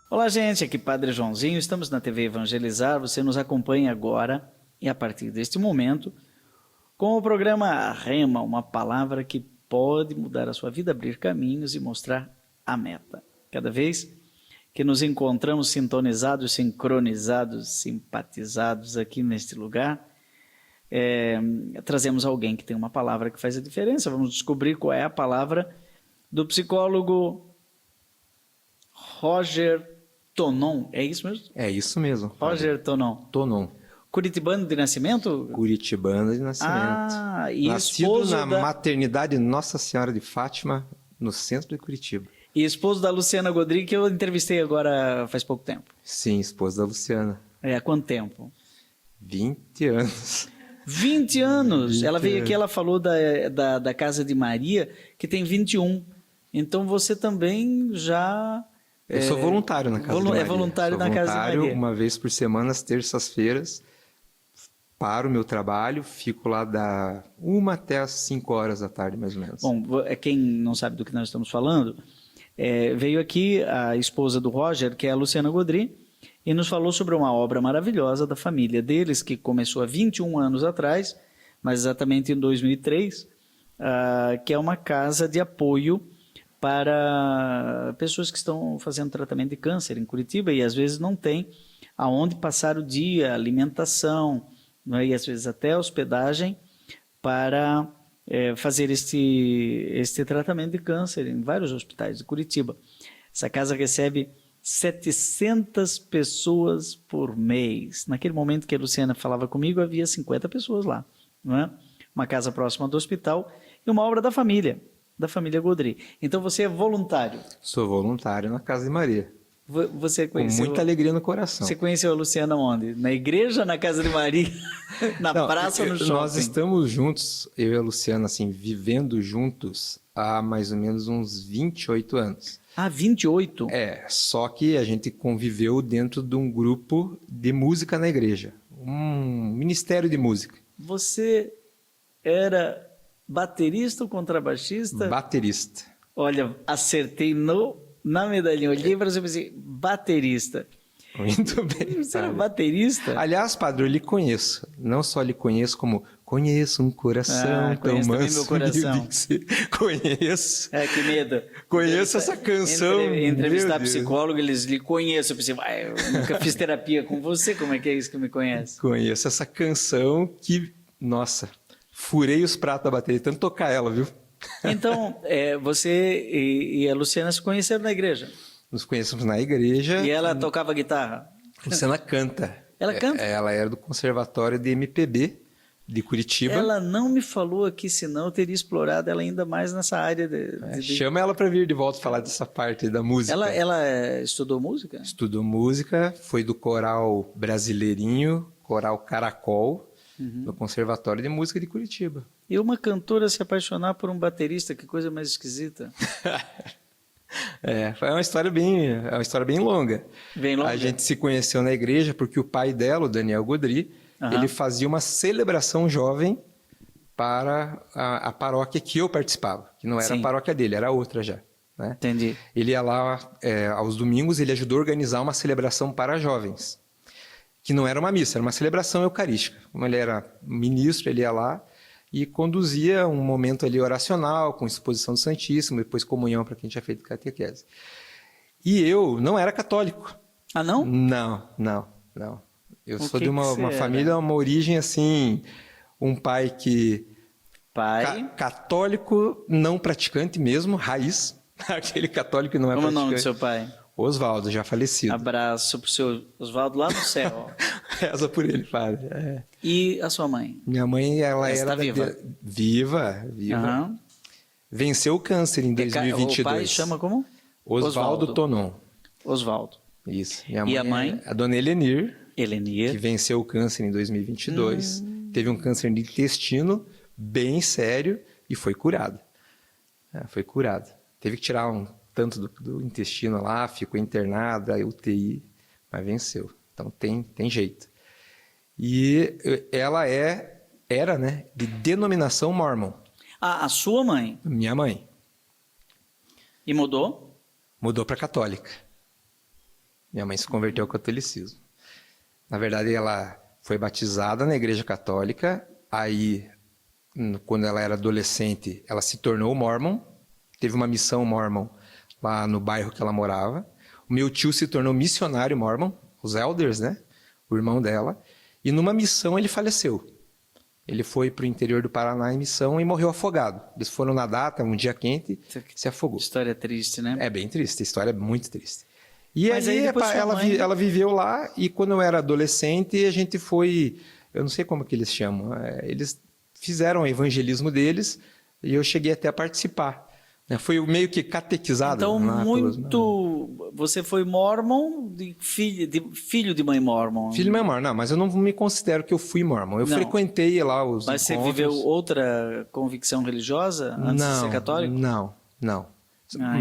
Olá, gente, aqui Padre Joãozinho, estamos na TV Evangelizar, você nos acompanha agora e a partir deste momento com o programa Rema, uma palavra que pode mudar a sua vida, abrir caminhos e mostrar a meta. Cada vez que nos encontramos sintonizados, sincronizados, simpatizados aqui neste lugar, trazemos alguém que tem uma palavra que faz a diferença. Vamos descobrir qual é a palavra do psicólogo Roger Tonon, é isso mesmo? É isso mesmo. Roger Tonon. Tonon. Curitibano de nascimento? Curitibano de nascimento. Ah, e nascido na da... maternidade Nossa Senhora de Fátima, no centro de Curitiba. E esposo da Luciana Godri, que eu entrevistei agora faz pouco tempo. Sim, esposa da Luciana. Há quanto tempo? 20 anos. 20 anos! Ela veio aqui, ela falou da Casa de Maria, que tem 21. Então você também já... Eu sou voluntário na Casa de Maria. É voluntário na Casa de Maria. Uma vez por semana, às terças-feiras, paro o meu trabalho, fico lá da 1 até as 5 horas da tarde, mais ou menos. Bom, quem não sabe do que nós estamos falando, veio aqui a esposa do Roger, que é a Luciana Godri, e nos falou sobre uma obra maravilhosa da família deles, que começou há 21 anos atrás, mas exatamente em 2003, que é uma casa de apoio para pessoas que estão fazendo tratamento de câncer em Curitiba e às vezes não tem aonde passar o dia, alimentação, né, e às vezes até hospedagem para fazer este tratamento de câncer em vários hospitais de Curitiba. Essa casa recebe 700 pessoas por mês. Naquele momento que a Luciana falava comigo, havia 50 pessoas lá, não é? Uma casa próxima do hospital e uma obra da família Godri. Então você é voluntário? Sou voluntário na Casa de Maria. Você conheceu... Com muita alegria no coração. Você conheceu a Luciana onde? Na igreja, na Casa de Maria, na praça ou no shopping? Nós estamos juntos, eu e a Luciana, assim, vivendo juntos há mais ou menos uns 28 anos. Ah, 28? Só que a gente conviveu dentro de um grupo de música na igreja. Um ministério de música. Você era baterista ou contrabaixista? Baterista. Olha, acertei na medalhinha. Olhei para você e pensei, baterista. Muito bem. Você era baterista? Aliás, padre, eu lhe conheço. Não só lhe conheço, como conheço um coração tão manso. Meu coração. Conheço. Que medo. Conheço essa canção. Entrevistar psicólogo, eles lhe conhecem. Eu pensei, eu nunca fiz terapia com você, como é que é isso que me conhece? Conheço essa canção que, nossa, furei os pratos da bateria, tanto tocar ela, viu? Então, você e a Luciana se conheceram na igreja? Nos conhecemos na igreja. E ela tocava guitarra? Luciana canta. Ela canta? Ela era do Conservatório de MPB de Curitiba. Ela não me falou aqui, senão eu teria explorado ela ainda mais nessa área. Chama ela para vir de volta falar dessa parte da música. Ela estudou música? Estudou música, foi do coral Brasileirinho, coral Caracol, no Conservatório de Música de Curitiba. E uma cantora se apaixonar por um baterista, que coisa mais esquisita. Foi uma história bem longa. Bem longa. A gente se conheceu na igreja porque o pai dela, o Daniel Godri, ele fazia uma celebração jovem para a paróquia que eu participava, que não era a paróquia dele, era outra já. Né? Entendi. Ele ia lá aos domingos, ele ajudou a organizar uma celebração para jovens, que não era uma missa, era uma celebração eucarística. Como ele era ministro, ele ia lá e conduzia um momento ali oracional, com exposição do Santíssimo, depois comunhão para quem tinha feito catequese. E eu não era católico. Ah, não? Não. Eu sou de uma família, uma origem assim, um pai que... Católico, não praticante mesmo, raiz. Aquele católico que não é praticante. Como é o nome do seu pai? Oswaldo, já falecido. Abraço pro seu Oswaldo lá no céu. Reza por ele, padre. E a sua mãe? Minha mãe, ela era... viva? Viva. Uhum. Venceu o câncer em 2022. O pai chama como? Oswaldo Tonon. Oswaldo. Isso. E a mãe? A dona Helenir. Helenir. Que venceu o câncer em 2022. Teve um câncer de intestino bem sério e foi curada. Foi curada. Teve que tirar um tanto do intestino lá, ficou internada, UTI, mas venceu. Então tem jeito. E ela era, né, de denominação Mormon. Ah, a sua mãe? Minha mãe. E mudou? Mudou para católica. Minha mãe se converteu ao catolicismo. Na verdade, ela foi batizada na Igreja Católica. Aí, quando ela era adolescente, ela se tornou mormon. Teve uma missão mormon lá no bairro que ela morava. O meu tio se tornou missionário mormon, os elders, né? O irmão dela. E numa missão ele faleceu. Ele foi para o interior do Paraná em missão e morreu afogado. Eles foram nadar, estava um dia quente, se afogou. História triste, né? É bem triste, a história é muito triste. E Mas aí depois sua mãe... ela viveu lá e quando eu era adolescente a gente foi... Eu não sei como que eles chamam. Eles fizeram o evangelismo deles e eu cheguei até a participar. Foi meio que catequizado. Então, você foi mormon, filho de mãe mormon. Filho de mãe mormon, não, mas eu não me considero que eu fui mormon. Eu frequentei lá os Mas encontros. Você viveu outra convicção religiosa antes de ser católico? Não.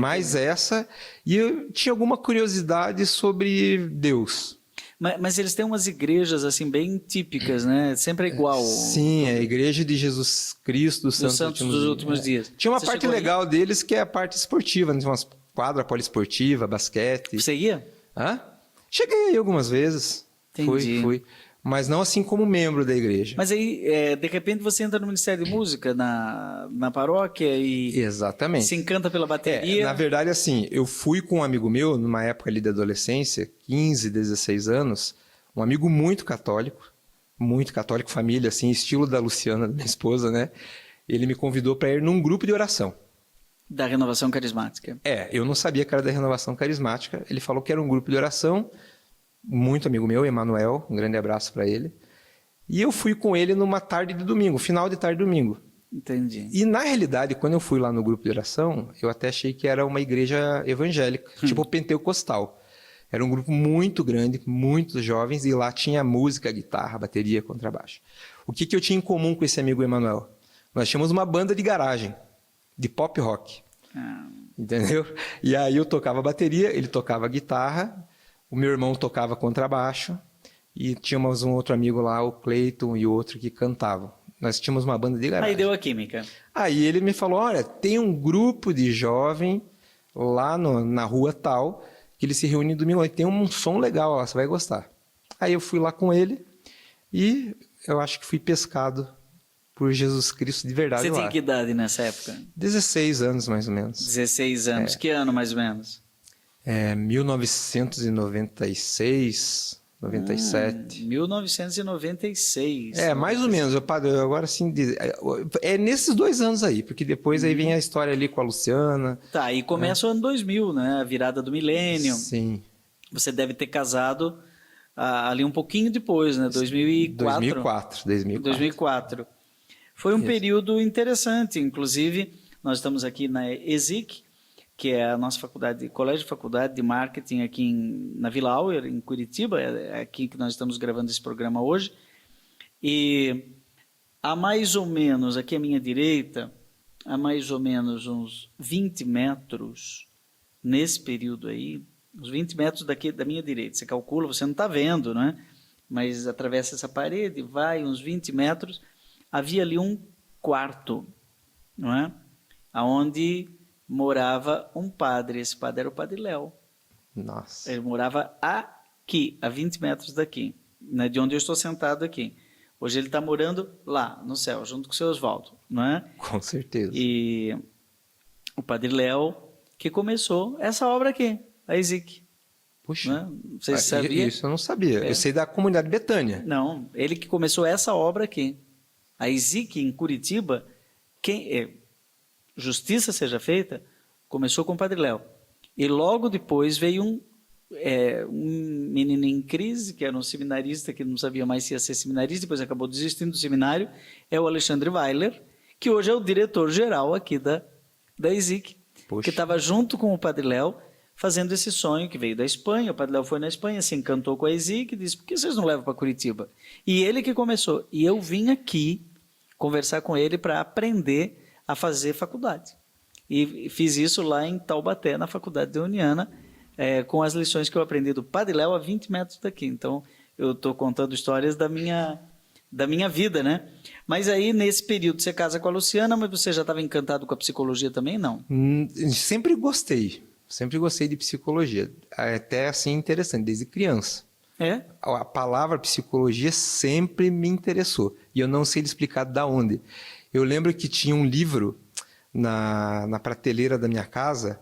Mais essa. E eu tinha alguma curiosidade sobre Deus. Mas eles têm umas igrejas assim bem típicas, né? Sempre é igual. Sim, é a Igreja de Jesus Cristo dos Santos dos Últimos Dias. Tinha uma parte legal deles que é a parte esportiva, né? Tinha umas quadra poliesportiva, basquete. Você ia? Hã? Cheguei aí algumas vezes. Entendi. Fui. Mas não assim como membro da igreja. Mas aí, de repente, você entra no Ministério de Música, na paróquia e... Exatamente. Se encanta pela bateria. Na verdade, assim, eu fui com um amigo meu, numa época ali da adolescência, 15, 16 anos, um amigo muito católico, família, assim, estilo da Luciana, da minha esposa, né? Ele me convidou para ir num grupo de oração. Da Renovação Carismática. Eu não sabia que era da Renovação Carismática. Ele falou que era um grupo de oração, muito amigo meu, Emanuel, um grande abraço para ele. E eu fui com ele numa tarde de domingo, final de tarde de domingo. Entendi. E na realidade, quando eu fui lá no grupo de oração, eu até achei que era uma igreja evangélica, tipo pentecostal. Era um grupo muito grande, muitos jovens, e lá tinha música, guitarra, bateria, contrabaixo. O que eu tinha em comum com esse amigo Emanuel? Nós tínhamos uma banda de garagem, de pop rock. Entendeu? E aí eu tocava bateria, ele tocava guitarra, o meu irmão tocava contrabaixo e tínhamos um outro amigo lá, o Cleiton, e o outro que cantavam. Nós tínhamos uma banda de garagem. Aí deu a química. Aí ele me falou, olha, tem um grupo de jovem lá na rua tal, que eles se reúnem domingo, e tem um som legal lá, você vai gostar. Aí eu fui lá com ele e eu acho que fui pescado por Jesus Cristo de verdade. Você lá. tinha que idade nessa época? 16 anos, mais ou menos. 16 anos. Que ano, mais ou menos? 1996, 97. 1996. Mais ou menos. Agora sim, nesses 2 anos aí, porque depois aí vem a história ali com a Luciana. Tá, e começa o ano 2000, né? A virada do milênio. Sim. Você deve ter casado ali um pouquinho depois, né? 2004. 2004. Foi um período interessante, inclusive nós estamos aqui na ESIC, que é a nossa colégio de faculdade de marketing aqui na Vila Auer, em Curitiba, é aqui que nós estamos gravando esse programa hoje, e há mais ou menos, aqui à minha direita, há mais ou menos uns 20 metros, nesse período aí, uns 20 metros daqui da minha direita, você calcula, você não está vendo, né? Mas atravessa essa parede, vai uns 20 metros, havia ali um quarto, não é? Onde morava um padre. Esse padre era o Padre Léo. Nossa. Ele morava aqui, a 20 metros daqui, né, de onde eu estou sentado aqui. Hoje ele está morando lá, no céu, junto com o seu Oswaldo, não é? Com certeza. E o Padre Léo que começou essa obra aqui, a ESIC. Puxa, né? Você sabia? Isso eu não sabia. Eu sei da comunidade Betânia. Não, ele que começou essa obra aqui. A ESIC em Curitiba, justiça seja feita, começou com o Padre Léo. E logo depois veio um menino em crise, que era um seminarista, que não sabia mais se ia ser seminarista, depois acabou desistindo do seminário, é o Alexandre Weiler, que hoje é o diretor-geral aqui da ESIC, que estava junto com o Padre Léo, fazendo esse sonho que veio da Espanha. O Padre Léo foi na Espanha, se encantou com a ESIC e disse, por que vocês não levam para Curitiba? E ele que começou. E eu vim aqui conversar com ele para aprender a fazer faculdade. E fiz isso lá em Taubaté, na Faculdade de Uniana, com as lições que eu aprendi do Padre Léo a 20 metros daqui. Então, eu estou contando histórias da minha vida, né? Mas aí, nesse período, você casa com a Luciana, mas você já estava encantado com a psicologia também, não? Sempre gostei. Sempre gostei de psicologia. Até assim, interessante, desde criança. É? A palavra psicologia sempre me interessou. E eu não sei lhe explicar da onde. Eu lembro que tinha um livro na prateleira da minha casa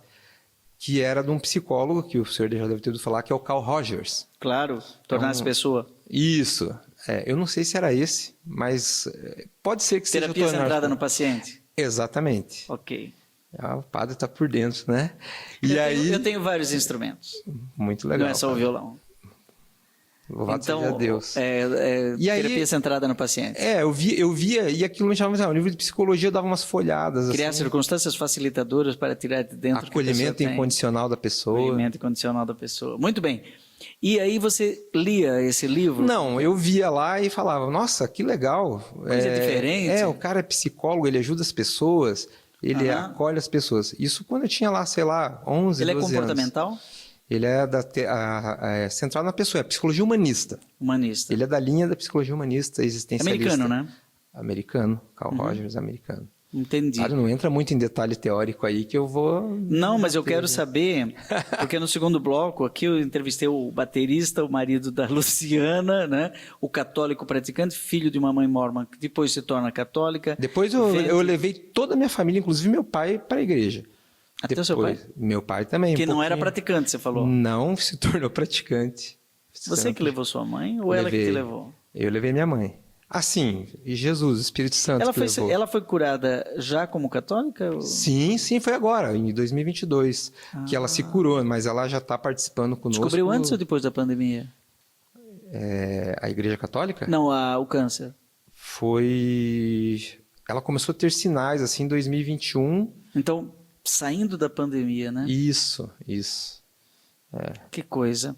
que era de um psicólogo, que o senhor já deve ter ouvido falar, que é o Carl Rogers. Claro, tornar-se pessoa. Isso. Eu não sei se era esse, mas pode ser que seja... Terapia centrada no paciente. Exatamente. Ok. O padre está por dentro, né? Eu tenho vários instrumentos. Muito legal. Não é só o violão. Louvado seja Deus. E terapia centrada no paciente. Eu via e aquilo me chamava atenção. No livro de psicologia eu dava umas folhadas. Criar assim, circunstâncias facilitadoras para tirar de dentro acolhimento incondicional da pessoa. Acolhimento incondicional da pessoa. Muito bem. E aí você lia esse livro? Não, eu via lá e falava, nossa, que legal. Coisa diferente. O cara é psicólogo, ele ajuda as pessoas, ele acolhe as pessoas. Isso quando eu tinha lá, sei lá, 11, 12 anos. Ele é comportamental? Ele é centrado na pessoa, é psicologia humanista. Humanista. Ele é da linha da psicologia humanista existencialista. Americano, né? Americano, Carl Rogers, americano. Entendi. Claro, não entra muito em detalhe teórico aí que eu vou... Não, mas eu quero saber, porque no segundo bloco aqui eu entrevistei o baterista, o marido da Luciana, né? O católico praticante, filho de uma mãe mórmon, que depois se torna católica. Depois eu levei toda a minha família, inclusive meu pai, para a igreja. Até o seu pai? Meu pai também. Que não era praticante, você falou. Não se tornou praticante. Você que levou sua mãe ou ela que te levou? Eu levei minha mãe. Assim, e Jesus, Espírito Santo ela foi curada já como católica? Ou... Sim, foi agora, em 2022, que ela se curou, mas ela já está participando conosco. Descobriu antes ou depois da pandemia? A Igreja Católica? Não, o câncer. Ela começou a ter sinais, assim, em 2021. Então, saindo da pandemia, né? Isso. Que coisa.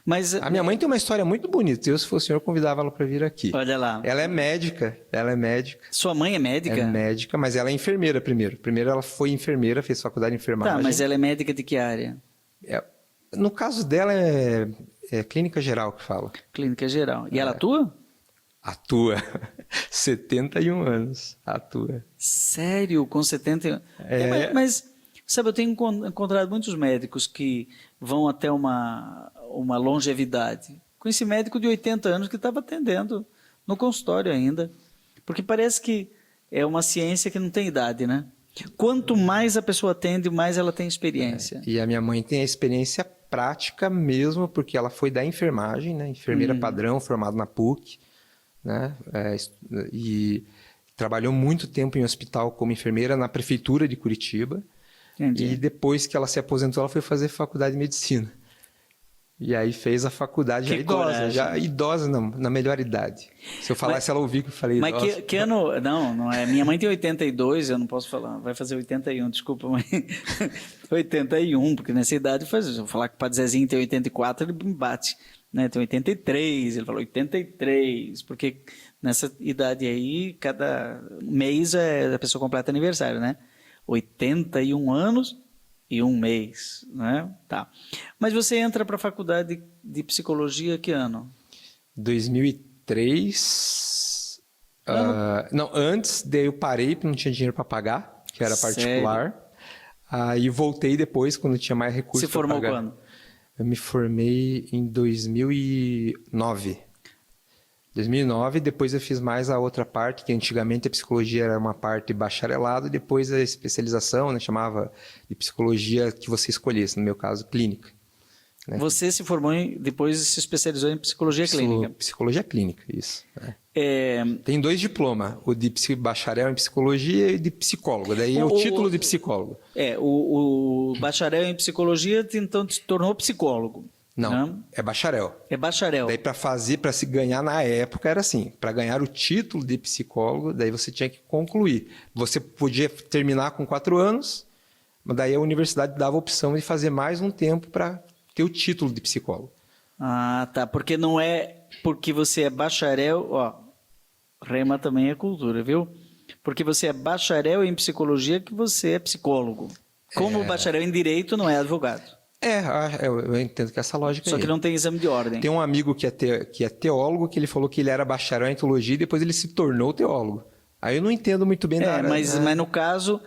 Mas a minha mãe tem uma história muito bonita. Eu, se fosse o senhor, convidava ela para vir aqui. Olha lá. Ela é médica. Sua mãe é médica? É médica, mas ela é enfermeira primeiro. Primeiro ela foi enfermeira, fez faculdade de enfermagem. Tá, mas ela é médica de que área? No caso dela é clínica geral que fala. Clínica geral. E ela atua? Atua. 71 anos. Atua. Sério? Com 71? Mas, sabe, eu tenho encontrado muitos médicos que vão até uma longevidade. Com esse médico de 80 anos que estava atendendo no consultório ainda. Porque parece que é uma ciência que não tem idade, né? Quanto mais a pessoa atende, mais ela tem experiência. E a minha mãe tem a experiência prática mesmo, porque ela foi da enfermagem, né? Enfermeira padrão, formada na PUC, né? E trabalhou muito tempo em hospital como enfermeira na prefeitura de Curitiba. Entendi. E depois que ela se aposentou, ela foi fazer faculdade de medicina. E aí fez a faculdade já idosa na melhor idade. Se eu falasse, ela ouvia que eu falei idosa. Mas que ano... Não é. Minha mãe tem 82, eu não posso falar. Vai fazer 81, desculpa, mãe. 81, porque nessa idade, se eu falar que o Padre Zezinho tem 84, ele me bate. Né? Tem 83, ele falou 83, porque nessa idade aí, cada mês a pessoa completa aniversário, né? 81 anos e um mês, né? Tá. Mas você entra para a faculdade de psicologia que ano? 2003. Não, antes, daí eu parei porque não tinha dinheiro para pagar, que era particular. Aí voltei depois, quando tinha mais recursos para pagar. Se formou quando? Eu me formei em 2009. 2009, depois eu fiz mais a outra parte, que antigamente a psicologia era uma parte bacharelado, e depois a especialização, né, chamava de psicologia que você escolhesse, no meu caso, clínica. Né? Você se formou depois se especializou em psicologia clínica. Psicologia clínica, isso. Né? Tem 2 diplomas, o de bacharel em psicologia e de psicólogo, daí é o título de psicólogo. O bacharel em psicologia então se tornou psicólogo. Não, é bacharel. É bacharel. Daí para se ganhar na época era assim, para ganhar o título de psicólogo, daí você tinha que concluir. Você podia terminar com 4 anos, mas daí a universidade dava a opção de fazer mais um tempo para ter o título de psicólogo. Ah, tá, porque não é porque você é bacharel, rema também é cultura, viu? Porque você é bacharel em psicologia que você é psicólogo. Como bacharel em direito não é advogado. Eu entendo que essa lógica Só que não tem exame de ordem. Tem um amigo que é teólogo, que ele falou que ele era bacharel em teologia e depois ele se tornou teólogo. Aí eu não entendo muito bem da área. Mas no caso,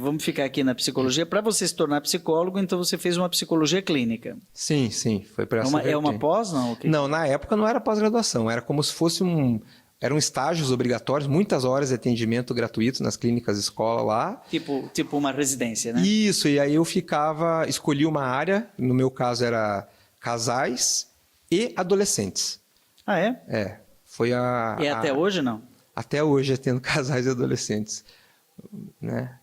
vamos ficar aqui na psicologia. Para você se tornar psicólogo, então você fez uma psicologia clínica. Sim, foi para essa É uma vertente. pós, não? Okay. Não, na época não era pós-graduação, era como se fosse eram estágios obrigatórios, muitas horas de atendimento gratuito nas clínicas de escola lá. Tipo uma residência, né? Isso, e aí eu escolhi uma área, no meu caso era casais e adolescentes. Ah, é? Foi E até hoje, não? Até hoje, tendo casais e adolescentes, né?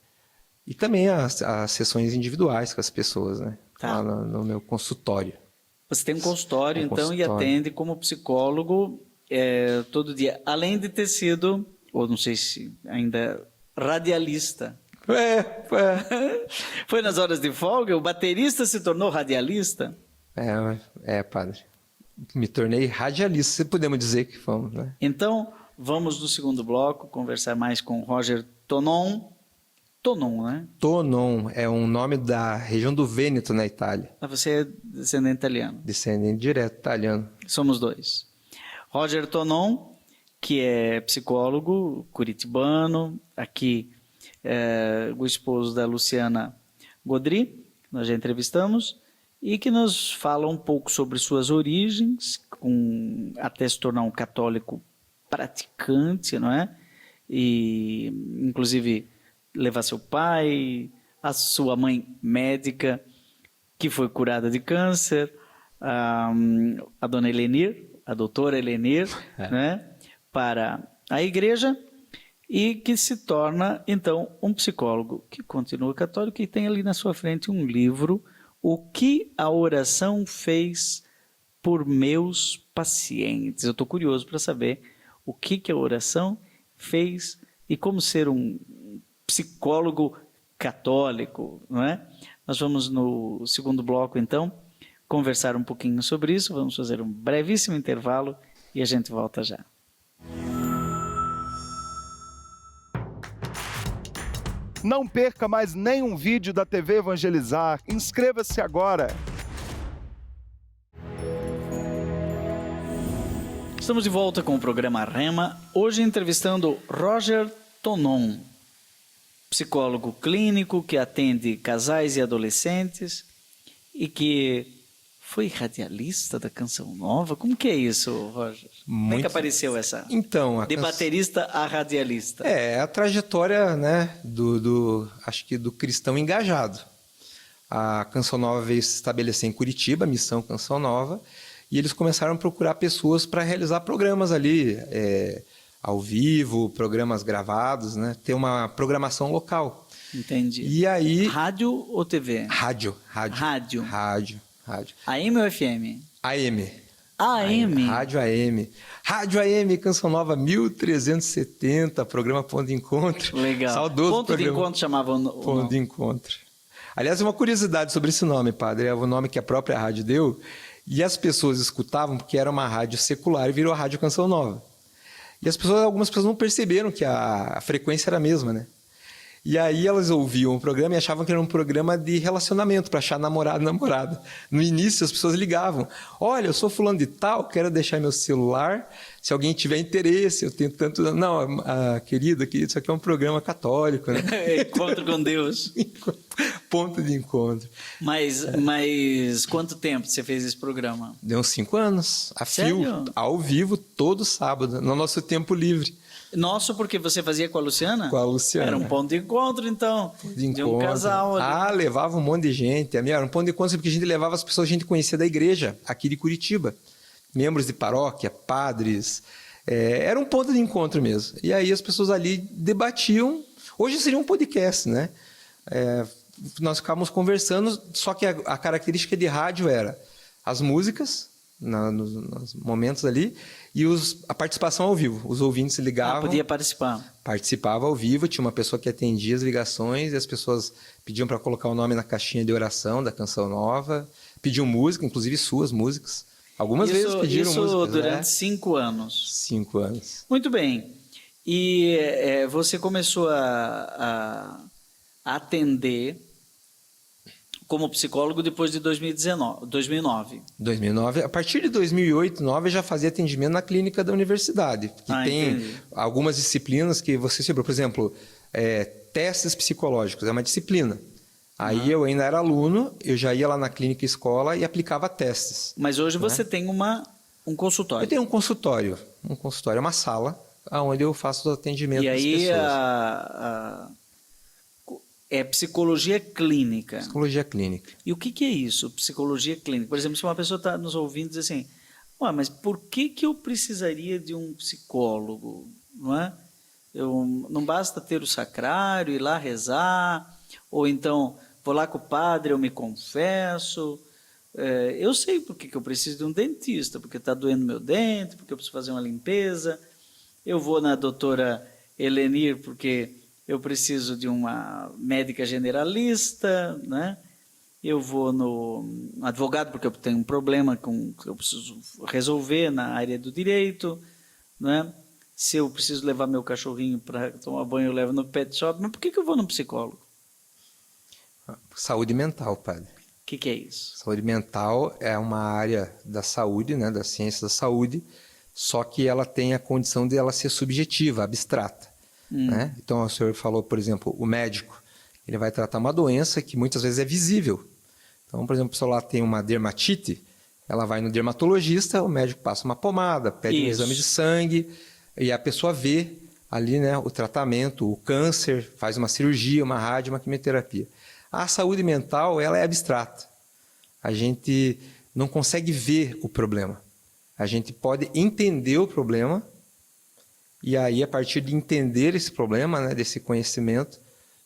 E também as sessões individuais com as pessoas, né? Tá. Lá no meu consultório. Você tem um consultório, então, e atende como psicólogo todo dia. Além de ter sido, ou não sei se ainda, radialista. Foi nas horas de folga? O baterista se tornou radialista? Padre. Me tornei radialista, se podemos dizer que fomos, né? Então, vamos no segundo bloco conversar mais com Roger Tonon. Tonon, né? Tonon é um nome da região do Vêneto, na Itália. Você é descendente italiano? Descendente direto italiano. Somos dois. Roger Tonon, que é psicólogo curitibano, aqui o esposo da Luciana Godry, nós já entrevistamos, e que nos fala um pouco sobre suas origens, até se tornar um católico praticante, não é? E, inclusive, levar seu pai, a sua mãe médica, que foi curada de câncer, a dona Helenir, a doutora Helenir, né? Para a igreja, e que se torna, então, um psicólogo que continua católico e tem ali na sua frente um livro, O que a oração fez por meus pacientes. Eu estou curioso para saber o que a oração fez e como ser um psicólogo católico, não é? Nós vamos no segundo bloco, então, conversar um pouquinho sobre isso. Vamos fazer um brevíssimo intervalo e a gente volta já. Não perca mais nenhum vídeo da TV Evangelizar. Inscreva-se agora. Estamos de volta com o programa Rema, hoje entrevistando Roger Tonon, psicólogo clínico que atende casais e adolescentes e que foi radialista da Canção Nova. Como que é isso, Roger? Como é que apareceu essa? Então, de baterista a radialista. A trajetória, né, acho que do cristão engajado. A Canção Nova veio se estabelecer em Curitiba, a Missão Canção Nova, e eles começaram a procurar pessoas para realizar programas ali, ao vivo, programas gravados, né, ter uma programação local. Entendi. E aí... Rádio ou TV? Rádio. AM ou FM? AM. AM? Rádio AM. Rádio AM, Canção Nova 1370, programa Ponto de Encontro. Legal. Saudoso Ponto programa. de Encontro chamava o nome. Ponto de Encontro. Aliás, uma curiosidade sobre esse nome, padre. É o nome que a própria rádio deu. E as pessoas escutavam porque era uma rádio secular e virou a Rádio Canção Nova. E algumas pessoas não perceberam que a frequência era a mesma, né? E aí elas ouviam o programa e achavam que era um programa de relacionamento, para achar namorado e namorada. No início as pessoas ligavam. Olha, eu sou fulano de tal, quero deixar meu celular. Se alguém tiver interesse, eu tenho tanto... Não, querida, isso aqui é um programa católico, né? Encontro com Deus. Ponto de encontro. Mas quanto tempo você fez esse programa? Deu uns 5 anos. Sério? Ao vivo, todo sábado, no nosso tempo livre. Nosso, porque você fazia com a Luciana? Com a Luciana. Era um ponto de encontro, então. De um casal ali. Levava um monte de gente. Era um ponto de encontro porque a gente levava as pessoas que a gente conhecia da igreja, aqui de Curitiba. Membros de paróquia, padres. Era um ponto de encontro mesmo. E aí as pessoas ali debatiam. Hoje seria um podcast, né? Nós ficávamos conversando, só que a característica de rádio era as músicas, nos momentos ali, e a participação ao vivo. Os ouvintes ligavam. Podia participar. Participava ao vivo, tinha uma pessoa que atendia as ligações, e as pessoas pediam para colocar o nome na caixinha de oração da Canção Nova, pediam música, inclusive suas músicas. Algumas vezes pediram músicas. Isso durante 5 anos. 5 anos. Muito bem. E você começou a atender como psicólogo depois de 2009. 2009. A partir de 2008, 2009, eu já fazia atendimento na clínica da universidade. Que tem entendi. algumas disciplinas que você se... Por exemplo, testes psicológicos, é uma disciplina. Aí eu ainda era aluno, eu já ia lá na clínica escola e aplicava testes. Mas hoje você tem um consultório. Eu tenho um consultório, é uma sala onde eu faço o atendimento das pessoas. E aí é psicologia clínica. Psicologia clínica. E o que é isso, psicologia clínica? Por exemplo, se uma pessoa está nos ouvindo e diz assim, mas por que eu precisaria de um psicólogo? Não é? Não basta ter o sacrário, ir lá rezar, ou então vou lá com o padre, eu me confesso. Eu sei por que eu preciso de um dentista, porque está doendo meu dente, porque eu preciso fazer uma limpeza. Eu vou na doutora Helenir porque eu preciso de uma médica generalista, né? Eu vou no advogado porque eu tenho um problema que eu preciso resolver na área do direito, né? Se eu preciso levar meu cachorrinho para tomar banho, eu levo no pet shop. Mas por que eu vou no psicólogo? Saúde mental, padre. O que é isso? Saúde mental é uma área da saúde, né, da ciência da saúde, só que ela tem a condição de ela ser subjetiva, abstrata. Né? Então, o senhor falou, por exemplo, o médico, ele vai tratar uma doença que muitas vezes é visível. Então, por exemplo, se ela tem uma dermatite, ela vai no dermatologista, o médico passa uma pomada, pede um exame de sangue, e a pessoa vê ali, né, o tratamento, o câncer, faz uma cirurgia, uma rádio, uma quimioterapia. A saúde mental, ela é abstrata. A gente não consegue ver o problema. A gente pode entender o problema e aí, a partir de entender esse problema, né, desse conhecimento,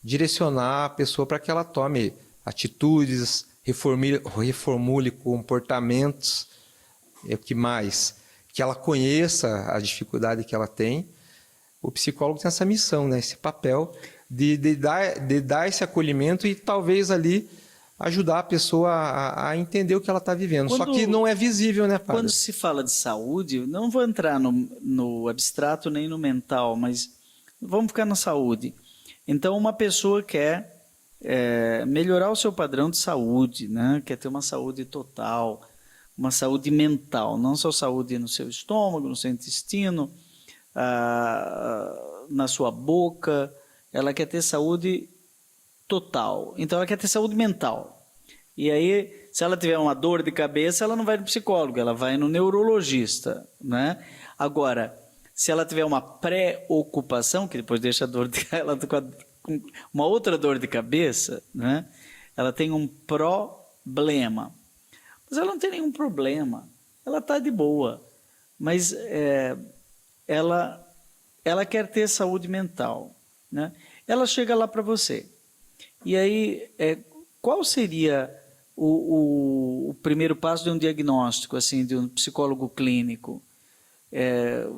direcionar a pessoa para que ela tome atitudes, reformule comportamentos, o que mais? Que ela conheça a dificuldade que ela tem. O psicólogo tem essa missão, né, esse papel de dar esse acolhimento e talvez ali ajudar a pessoa a entender o que ela está vivendo. Só que não é visível, né, padre? Quando se fala de saúde, não vou entrar no abstrato nem no mental, mas vamos ficar na saúde. Então, uma pessoa quer melhorar o seu padrão de saúde, né? Quer ter uma saúde total, uma saúde mental, não só saúde no seu estômago, no seu intestino, na sua boca. Ela quer ter saúde total. Então, ela quer ter saúde mental. E aí, se ela tiver uma dor de cabeça, ela não vai no psicólogo, ela vai no neurologista, né? Agora, se ela tiver uma preocupação, que depois deixa a dor ela com uma outra dor de cabeça, né? Ela tem um problema. Mas ela não tem nenhum problema. Ela está de boa. Mas ela quer ter saúde mental, né? Ela chega lá para você. E aí, qual seria o primeiro passo de um diagnóstico, assim, de um psicólogo clínico?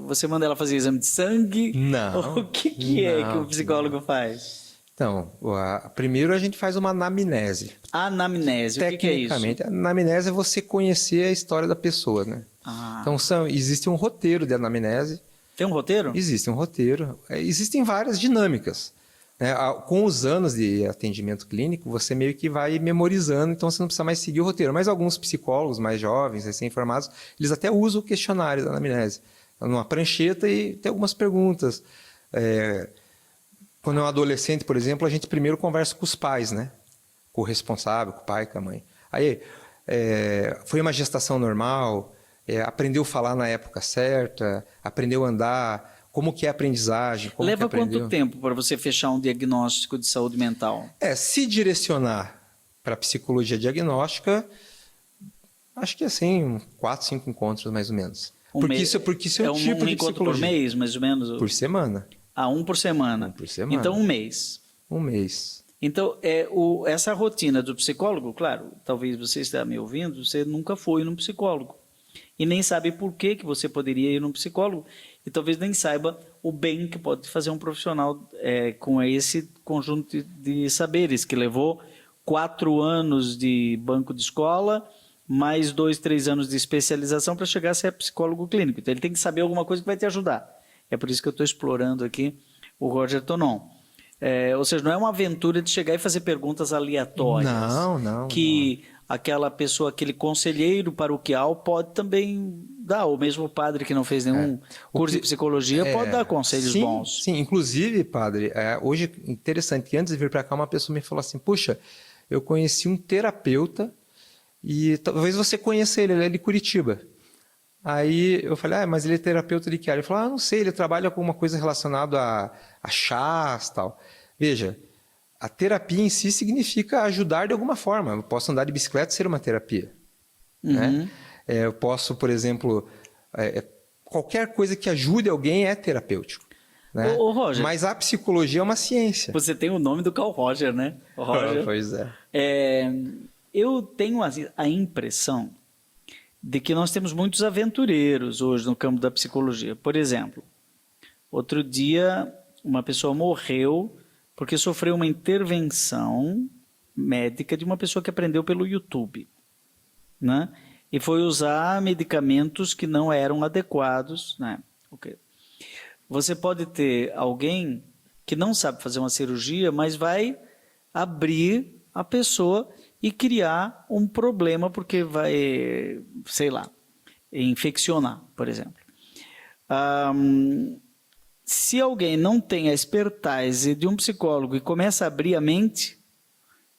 Você manda ela fazer exame de sangue? Não. O que é que o psicólogo faz? Então, primeiro a gente faz uma anamnese. Anamnese, o que é isso? Tecnicamente, a anamnese é você conhecer a história da pessoa, né? Então, existe um roteiro de anamnese. Tem um roteiro? Existe um roteiro. Existem várias dinâmicas. Né? Com os anos de atendimento clínico, você meio que vai memorizando, então você não precisa mais seguir o roteiro. Mas alguns psicólogos mais jovens, recém-formados, eles até usam o questionário da anamnese. Numa prancheta e tem algumas perguntas. Quando é um adolescente, por exemplo, a gente primeiro conversa com os pais, né? Com o responsável, com o pai, com a mãe. Aí, foi uma gestação normal? Aprendeu a falar na época certa? Aprendeu a andar? Como que é a aprendizagem? Leva quanto tempo para você fechar um diagnóstico de saúde mental? Se direcionar para psicologia diagnóstica, acho que assim, 4, 5 encontros mais ou menos. Porque isso é o tipo de encontro por mês, mais ou menos? Por semana. Um por semana. Um por semana. Então, um mês. Um mês. Então, essa rotina do psicólogo, claro, talvez você esteja me ouvindo, você nunca foi num psicólogo. E nem sabe por que você poderia ir num psicólogo. E talvez nem saiba o bem que pode fazer um profissional com esse conjunto de saberes, que levou 4 anos de banco de escola, mais 2, 3 anos de especialização para chegar a ser psicólogo clínico. Então, ele tem que saber alguma coisa que vai te ajudar. É por isso que eu estou explorando aqui o Roger Tonon. Ou seja, não é uma aventura de chegar e fazer perguntas aleatórias. Não. Aquela pessoa, aquele conselheiro paroquial pode também dá. O mesmo padre que não fez nenhum curso de psicologia pode dar conselhos bons. Sim, inclusive, padre, hoje, interessante, que antes de vir para cá, uma pessoa me falou assim, puxa, eu conheci um terapeuta e talvez você conheça ele é de Curitiba. Aí eu falei, mas ele é terapeuta de que área? Ele falou, não sei, ele trabalha com uma coisa relacionada a chás e tal. Veja, a terapia em si significa ajudar de alguma forma. Eu posso andar de bicicleta e ser uma terapia. Né? Eu posso, por exemplo, qualquer coisa que ajude alguém é terapêutico. Né? Ô, Roger, mas a psicologia é uma ciência. Você tem o nome do Carl Roger, né? O Roger. Pois é. Eu tenho a impressão de que nós temos muitos aventureiros hoje no campo da psicologia. Por exemplo, outro dia uma pessoa morreu porque sofreu uma intervenção médica de uma pessoa que aprendeu pelo YouTube, né? E foi usar medicamentos que não eram adequados, né? Okay. Você pode ter alguém que não sabe fazer uma cirurgia, mas vai abrir a pessoa e criar um problema porque vai, sei lá, infeccionar, por exemplo. Se alguém não tem a expertise de um psicólogo e começa a abrir a mente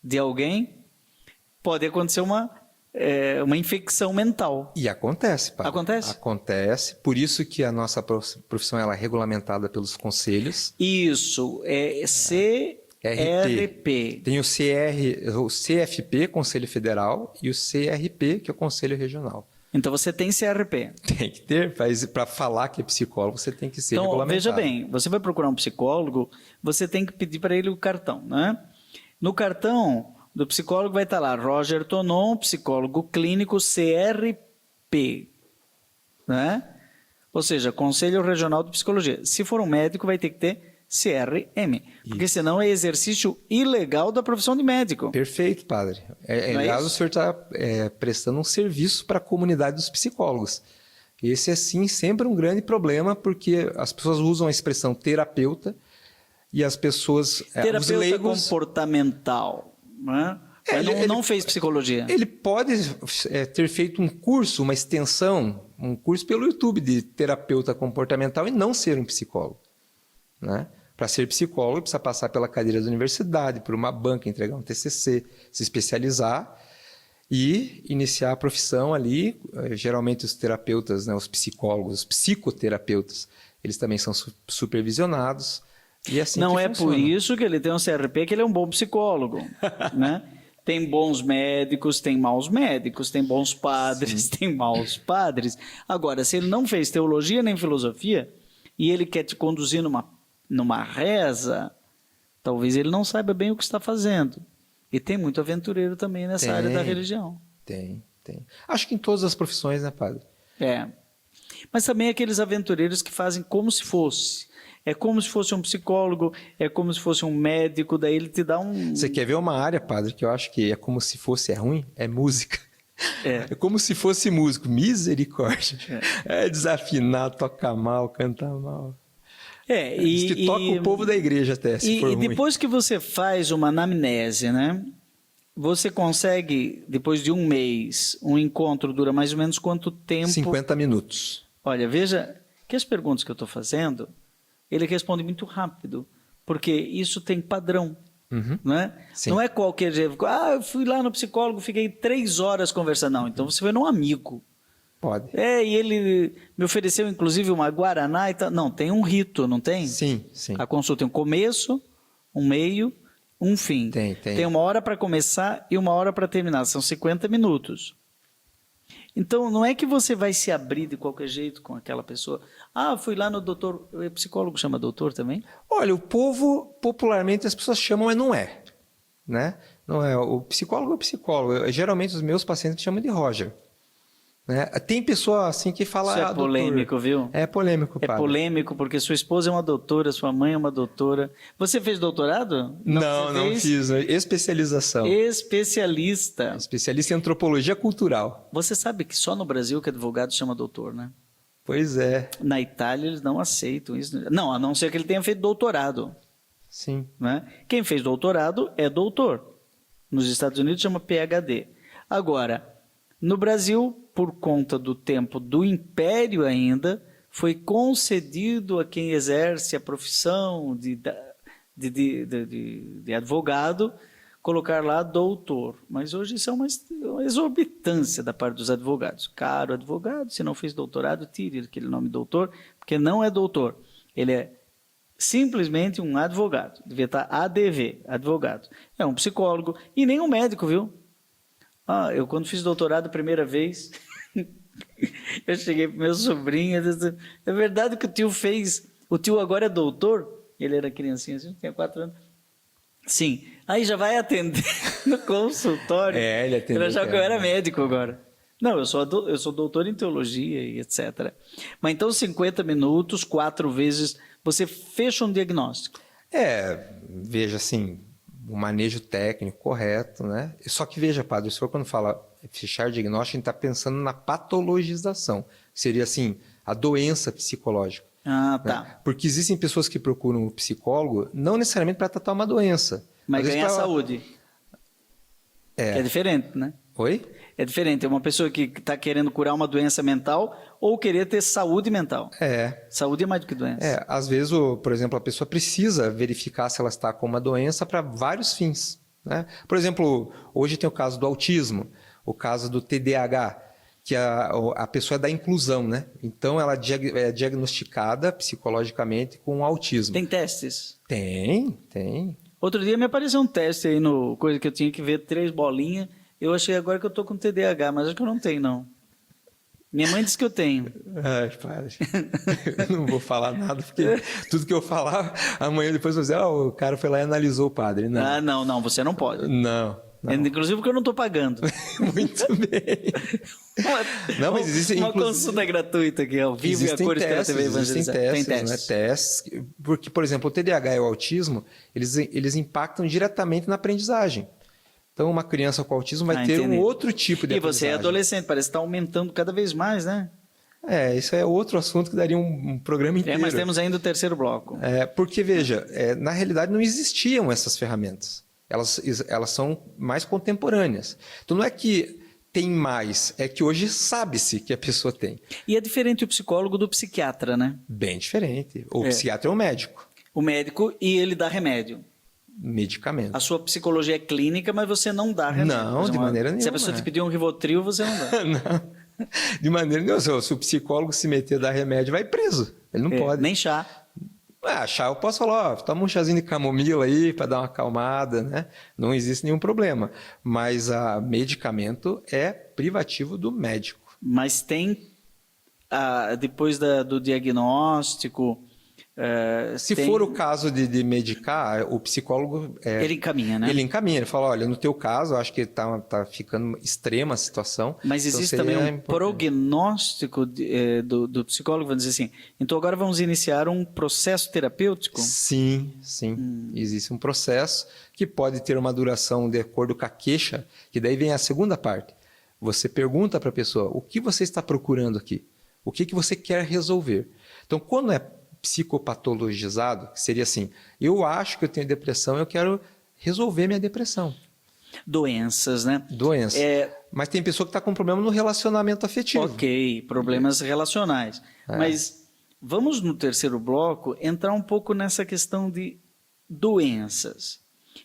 de alguém, pode acontecer uma infecção mental. E acontece, padre. Acontece? Acontece. Por isso que a nossa profissão ela é regulamentada pelos conselhos. Isso, CRP. Tem o CFP, Conselho Federal, e o CRP, que é o Conselho Regional. Então você tem CRP. Tem que ter, para falar que é psicólogo, você tem que ser regulamentado. Veja bem, você vai procurar um psicólogo, você tem que pedir para ele o cartão, né? No cartão do psicólogo vai estar lá, Roger Tonon, psicólogo clínico CRP, né? Ou seja, Conselho Regional de Psicologia. Se for um médico, vai ter que ter CRM, porque senão é exercício ilegal da profissão de médico. Perfeito, padre. Aliás, o senhor está prestando um serviço para a comunidade dos psicólogos. Esse é, sim, sempre um grande problema, porque as pessoas usam a expressão terapeuta e as pessoas... Terapeuta os leigos, comportamental, né? Não fez psicologia. Ele pode ter feito um curso, uma extensão, um curso pelo YouTube de terapeuta comportamental e não ser um psicólogo, né? Para ser psicólogo, precisa passar pela cadeira da universidade, por uma banca, entregar um TCC, se especializar e iniciar a profissão ali. Geralmente os terapeutas, né, os psicólogos, os psicoterapeutas, eles também são supervisionados. E assim não é funciona. por isso que ele tem um CRP, que ele é um bom psicólogo, né? Tem bons médicos, tem maus médicos, tem bons padres, tem maus padres. Agora, se ele não fez teologia nem filosofia e ele quer te conduzir numa reza, talvez ele não saiba bem o que está fazendo. E tem muito aventureiro também nessa área da religião. Tem. Acho que em todas as profissões, né, padre? Mas também aqueles aventureiros que fazem como se fosse. É como se fosse um psicólogo, é como se fosse um médico, daí ele te dá um... Você quer ver uma área, padre, que eu acho que é como se fosse ruim? É música. É como se fosse músico. Misericórdia. É desafinar, toca mal, canta mal. Diz que toca o povo da igreja até, se for ruim. E depois que você faz uma anamnese, né? Você consegue, depois de um mês, um encontro dura mais ou menos quanto tempo? 50 minutos. Olha, veja que as perguntas que eu estou fazendo, ele responde muito rápido, porque isso tem padrão. Né? Não é qualquer jeito. Eu fui lá no psicólogo, fiquei 3 horas conversando. Não, então você foi num amigo. Pode. E ele me ofereceu, inclusive, uma guaraná e tal. Não, tem um rito, não tem? Sim. A consulta tem um começo, um meio, um fim. Tem. Tem 1 hora para começar e 1 hora para terminar. São 50 minutos. Então, não é que você vai se abrir de qualquer jeito com aquela pessoa. Fui lá no doutor... O psicólogo chama doutor também? Olha, o povo, popularmente, as pessoas chamam, mas não é. Né? Não é. O psicólogo é o psicólogo. Geralmente, os meus pacientes chamam de Roger. Né? Tem pessoa assim que fala... Isso é polêmico, doutor. Viu? É polêmico, padre. É polêmico porque sua esposa é uma doutora, sua mãe é uma doutora. Você fez doutorado? Não fiz. Especialização. Especialista. Especialista em antropologia cultural. Você sabe que só no Brasil que advogado chama doutor, né? Pois é. Na Itália eles não aceitam isso. Não, a não ser que ele tenha feito doutorado. Sim. Né? Quem fez doutorado é doutor. Nos Estados Unidos chama PhD. Agora... No Brasil, por conta do tempo do Império ainda, foi concedido a quem exerce a profissão de advogado colocar lá doutor. Mas hoje isso é uma exorbitância da parte dos advogados. Caro advogado, se não fez doutorado, tire aquele nome doutor, porque não é doutor. Ele é simplesmente um advogado. Devia estar ADV, advogado. É um psicólogo e nem um médico, viu? Eu quando fiz doutorado a primeira vez, eu cheguei para meu sobrinho e disse, é verdade que o tio fez, o tio agora é doutor? Ele era criancinha assim, tinha 4 anos. Sim, aí já vai atender no consultório. Ele atendeu. Ele achava que eu era médico agora. Não, eu sou doutor em teologia e etc. Mas então 50 minutos, 4 vezes, você fecha um diagnóstico. Veja assim, o manejo técnico correto, né? Só que veja, padre, o senhor quando fala fechar diagnóstico, a gente está pensando na patologização, que seria assim, a doença psicológica. Tá. Né? Porque existem pessoas que procuram o psicólogo não necessariamente para tratar uma doença. Mas ganhar saúde. Que é diferente, né? Oi? É diferente. É uma pessoa que está querendo curar uma doença mental ou querer ter saúde mental. Saúde é mais do que doença. Às vezes, por exemplo, a pessoa precisa verificar se ela está com uma doença para vários fins. Né? Por exemplo, hoje tem o caso do autismo, o caso do TDAH, que a pessoa é da inclusão, né? Então, ela é diagnosticada psicologicamente com autismo. Tem testes? Tem. Outro dia me apareceu um teste aí no coisa que eu tinha que ver 3 bolinhas. Eu achei agora que eu tô com TDAH, mas acho que eu não tenho, não. Minha mãe disse que eu tenho. Para. Eu não vou falar nada, porque tudo que eu falar, amanhã depois vai dizer, o cara foi lá e analisou o padre. Não. Não, você não pode. Não. Inclusive porque eu não estou pagando. Muito bem. Mas existem uma consulta gratuita aqui ao vivo e a cores pela TV Evangelizar. Tem testes, porque, por exemplo, o TDAH e o autismo, eles impactam diretamente na aprendizagem. Então, uma criança com autismo vai ter um outro tipo de aprendizagem. E você é adolescente, parece que está aumentando cada vez mais, né? Isso é outro assunto que daria um programa inteiro. Mas temos ainda o terceiro bloco. Porque, veja, na realidade não existiam essas ferramentas. Elas são mais contemporâneas. Então, não é que tem mais, é que hoje sabe-se que a pessoa tem. E é diferente o psicólogo do psiquiatra, né? Bem diferente. O psiquiatra é o médico. O médico, e ele dá remédio. Medicamento. A sua psicologia é clínica, mas você não dá remédio. Não, de maneira nenhuma. Se a pessoa te pedir um Rivotril, você não dá. Não, de maneira nenhuma. Se o psicólogo se meter a dar remédio, vai preso. Ele não pode. Nem chá. Chá, eu posso falar, toma um chazinho de camomila aí para dar uma acalmada, né? Não existe nenhum problema. Mas medicamento é privativo do médico. Mas tem, depois do diagnóstico... Se for o caso de medicar, o psicólogo... ele encaminha, né? Ele encaminha, ele fala, olha, no teu caso, eu acho que está ficando extrema a situação. Mas existe também um prognóstico do psicólogo, vamos dizer assim, então agora vamos iniciar um processo terapêutico? Sim. Existe um processo que pode ter uma duração de acordo com a queixa, que daí vem a segunda parte. Você pergunta para a pessoa, o que você está procurando aqui? O que você quer resolver? Então, quando é psicopatologizado, que seria assim, eu acho que eu tenho depressão, eu quero resolver minha depressão. Doenças, né? Doenças. Mas tem pessoa que está com problema no relacionamento afetivo. Ok, problemas relacionais. Mas vamos no terceiro bloco entrar um pouco nessa questão de doenças.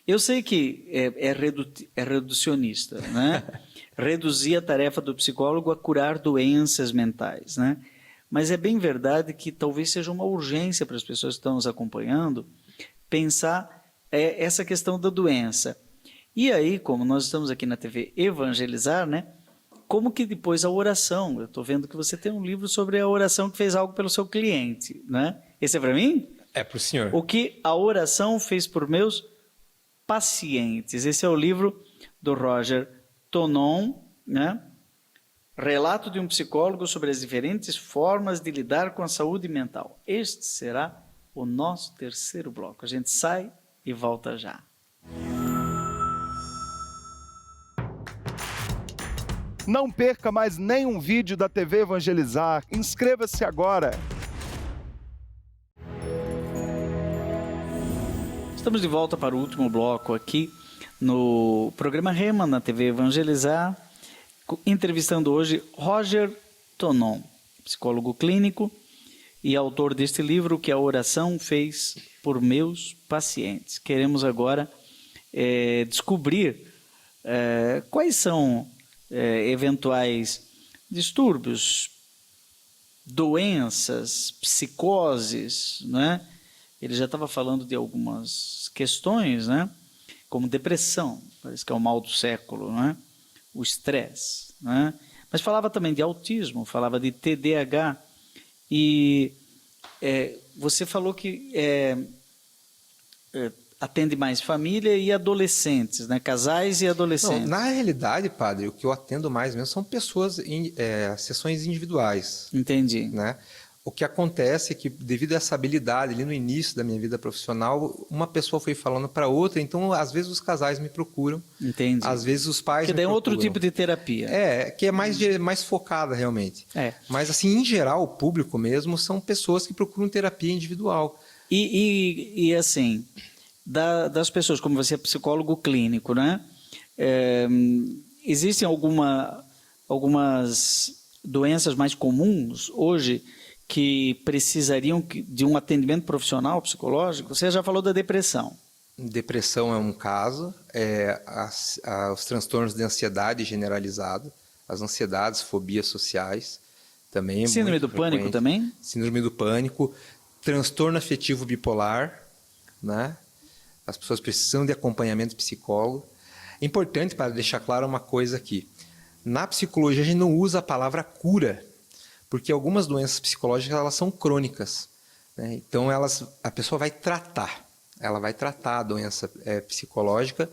Eu sei que é reducionista, né? Reduzir a tarefa do psicólogo a curar doenças mentais, né? Mas é bem verdade que talvez seja uma urgência para as pessoas que estão nos acompanhando pensar essa questão da doença. E aí, como nós estamos aqui na TV Evangelizar, né? Como que depois a oração? Eu estou vendo que você tem um livro sobre a oração que fez algo pelo seu cliente, né? Esse é para mim? É para o senhor. O que a oração fez por meus pacientes. Esse é o livro do Roger Tonon, né? Relato de um psicólogo sobre as diferentes formas de lidar com a saúde mental. Este será o nosso terceiro bloco. A gente sai e volta já. Não perca mais nenhum vídeo da TV Evangelizar. Inscreva-se agora. Estamos de volta para o último bloco aqui no programa Rema, na TV Evangelizar, entrevistando hoje Roger Tonon, psicólogo clínico e autor deste livro, que a oração fez por meus pacientes. Queremos agora descobrir quais são eventuais distúrbios, doenças, psicoses, né? Ele já estava falando de algumas questões, né? Como depressão, parece que é o mal do século, né? O estresse, né? Mas falava também de autismo, falava de TDAH, e você falou que atende mais família e adolescentes, né? Casais e adolescentes. Não, na realidade, padre, o que eu atendo mais mesmo são pessoas em sessões individuais. Entendi. Né? O que acontece é que, devido a essa habilidade ali no início da minha vida profissional, uma pessoa foi falando para outra, então às vezes os casais me procuram. Entendi. Às vezes os pais que me daí é procuram. outro tipo de terapia. Que é mais focada realmente. Mas assim, em geral, o público mesmo são pessoas que procuram terapia individual. E assim, das pessoas, como você é psicólogo clínico, né? Existem algumas doenças mais comuns hoje que precisariam de um atendimento profissional psicológico? Você já falou da depressão. Depressão é um caso, os transtornos de ansiedade generalizada, as ansiedades, fobias sociais, também. Síndrome do pânico também? Síndrome do pânico, transtorno afetivo bipolar, né? As pessoas precisam de acompanhamento psicólogo. É importante, para deixar claro uma coisa aqui, na psicologia a gente não usa a palavra cura, porque algumas doenças psicológicas elas são crônicas, né? Então a pessoa vai tratar, ela vai tratar a doença psicológica.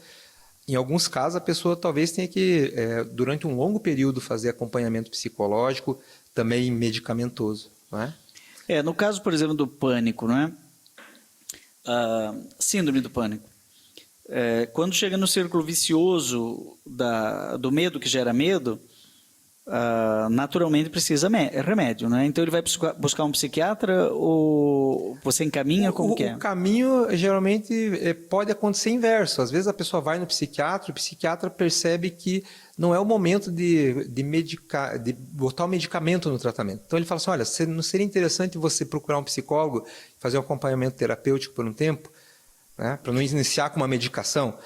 Em alguns casos a pessoa talvez tenha que, durante um longo período, fazer acompanhamento psicológico, também medicamentoso, não é? No caso, por exemplo, do pânico, não é? Síndrome do pânico. Quando chega no círculo vicioso do medo que gera medo, naturalmente precisa remédio, né? Então ele vai buscar um psiquiatra ou você encaminha como que é? O caminho geralmente pode acontecer inverso. Às vezes a pessoa vai no psiquiatra, o psiquiatra percebe que não é o momento de botar o medicamento no tratamento. Então ele fala assim, olha, não seria interessante você procurar um psicólogo, fazer um acompanhamento terapêutico por um tempo, né? Para não iniciar com uma medicação?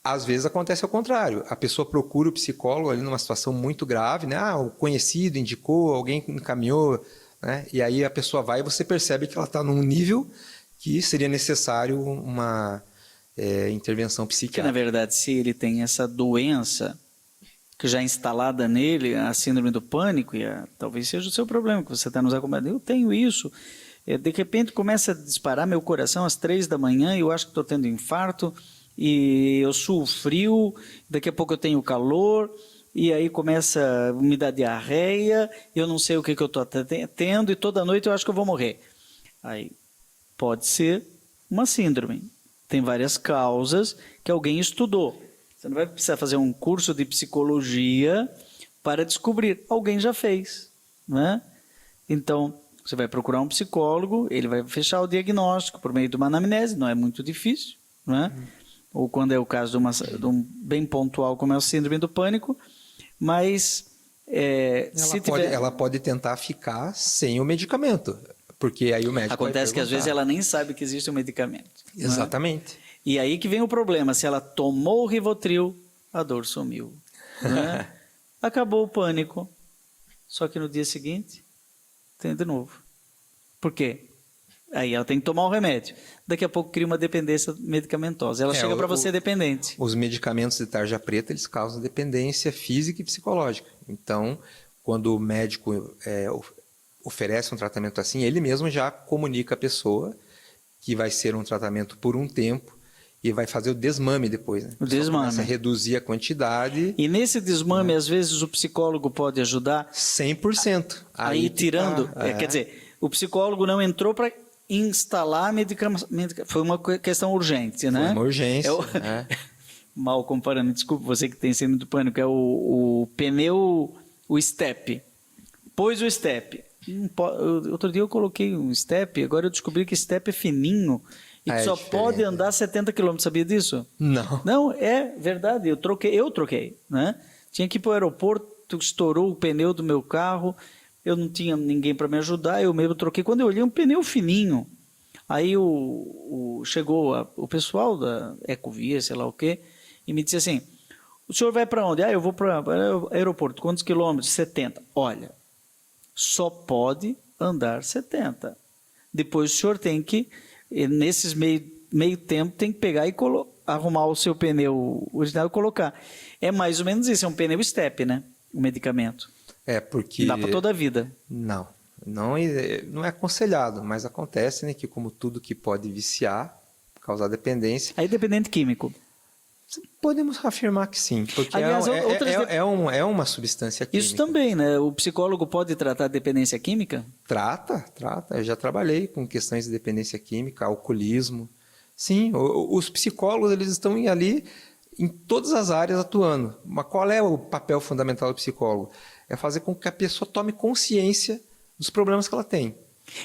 Às vezes acontece ao contrário. A pessoa procura o psicólogo ali numa situação muito grave, né? O conhecido indicou, alguém encaminhou, né? E aí a pessoa vai e você percebe que ela está num nível que seria necessário uma intervenção psiquiátrica. Porque, na verdade, se ele tem essa doença que já é instalada nele, a síndrome do pânico, talvez seja o seu problema, que você está nos acompanhando. Eu tenho isso. De repente começa a disparar meu coração às 3 da manhã e eu acho que estou tendo infarto. E eu suo frio, daqui a pouco eu tenho calor, e aí começa a me dar diarreia, eu não sei o que eu estou tendo, e toda noite eu acho que eu vou morrer. Aí pode ser uma síndrome. Tem várias causas que alguém estudou. Você não vai precisar fazer um curso de psicologia para descobrir. Alguém já fez, né? Então, você vai procurar um psicólogo, ele vai fechar o diagnóstico por meio de uma anamnese, não é muito difícil, né? Ou quando é o caso de um bem pontual, como é o síndrome do pânico, mas ela pode tentar ficar sem o medicamento, porque aí o médico acontece que às vezes ela nem sabe que existe um medicamento. Exatamente. Né? E aí que vem o problema, se ela tomou o Rivotril, a dor sumiu. Né? Acabou o pânico, só que no dia seguinte tem de novo. Por quê? Aí ela tem que tomar o remédio. Daqui a pouco cria uma dependência medicamentosa. Ela chega para você dependente. Os medicamentos de tarja preta, eles causam dependência física e psicológica. Então, quando o médico oferece um tratamento assim, ele mesmo já comunica à pessoa que vai ser um tratamento por um tempo e vai fazer o desmame depois. Né? O desmame. Começa a reduzir a quantidade. E nesse desmame, às vezes, o psicólogo pode ajudar? 100%. Aí tirando... Quer dizer, o psicólogo não entrou para instalar medicamento. Foi uma questão urgente, né? Foi uma urgência. Mal comparando, desculpa, você que tem síndrome do pânico, é o pneu, o step. Pôs o step. Outro dia eu coloquei um step, agora eu descobri que step é fininho e que só pode andar 70 km, sabia disso? Não. Não, é verdade, eu troquei, né? Tinha que ir para o aeroporto estourou o pneu do meu carro, eu não tinha ninguém para me ajudar, eu mesmo troquei. Quando eu olhei, um pneu fininho. Aí chegou o pessoal da Ecovia, sei lá o quê, e me disse assim, o senhor vai para onde? Eu vou para o aeroporto. Quantos quilômetros? 70. Olha, só pode andar 70. Depois o senhor tem que, nesses meio tempo, tem que pegar e arrumar o seu pneu original e colocar. É mais ou menos isso, é um pneu step, né? O medicamento. Porque... Dá para toda a vida. Não é aconselhado, mas acontece, né, que como tudo que pode viciar, causar dependência... Aí dependente químico. Podemos afirmar que sim, porque aliás, é uma substância química. Isso também, né? O psicólogo pode tratar dependência química? Trata. Eu já trabalhei com questões de dependência química, alcoolismo. Sim, os psicólogos eles estão ali em todas as áreas atuando. Mas qual é o papel fundamental do psicólogo? É fazer com que a pessoa tome consciência dos problemas que ela tem.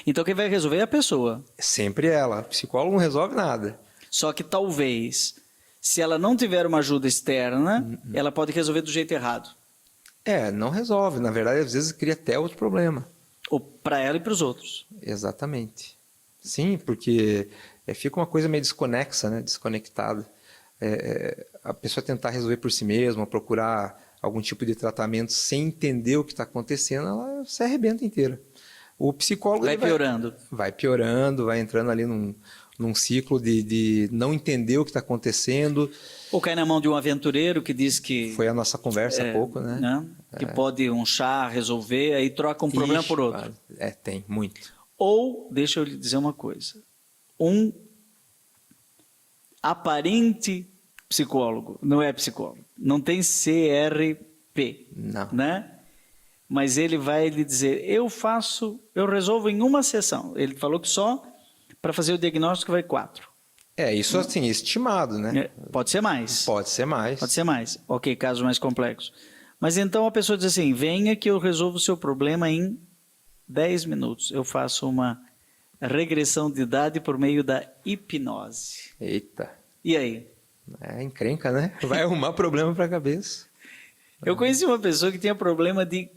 Então quem vai resolver é a pessoa. Sempre ela. O psicólogo não resolve nada. Só que talvez, se ela não tiver uma ajuda externa, ela pode resolver do jeito errado. Não resolve. Na verdade, às vezes cria até outro problema. Ou para ela e para os outros. Exatamente. Sim, porque fica uma coisa meio desconexa, né? Desconectada. A pessoa tentar resolver por si mesma, procurar algum tipo de tratamento sem entender o que está acontecendo, ela se arrebenta inteira. O psicólogo... Vai piorando, vai entrando ali num ciclo de não entender o que está acontecendo. Ou cai na mão de um aventureiro que diz que... Foi a nossa conversa há pouco, né? Que pode um chá resolver, aí troca um problema por outro. Tem, muito. Ou, deixa eu lhe dizer uma coisa, um aparente psicólogo, não é psicólogo, não tem CRP, não, né? Mas ele vai lhe dizer, eu resolvo em uma sessão. Ele falou que só para fazer o diagnóstico vai 4. Isso assim, estimado, né? Pode ser mais. Pode ser mais. Ok, casos mais complexos. Mas então a pessoa diz assim, venha que eu resolvo o seu problema em 10 minutos. Eu faço uma regressão de idade por meio da hipnose. Eita. E aí? Encrenca, né? Vai arrumar problema para a cabeça. Eu conheci uma pessoa que tinha problema de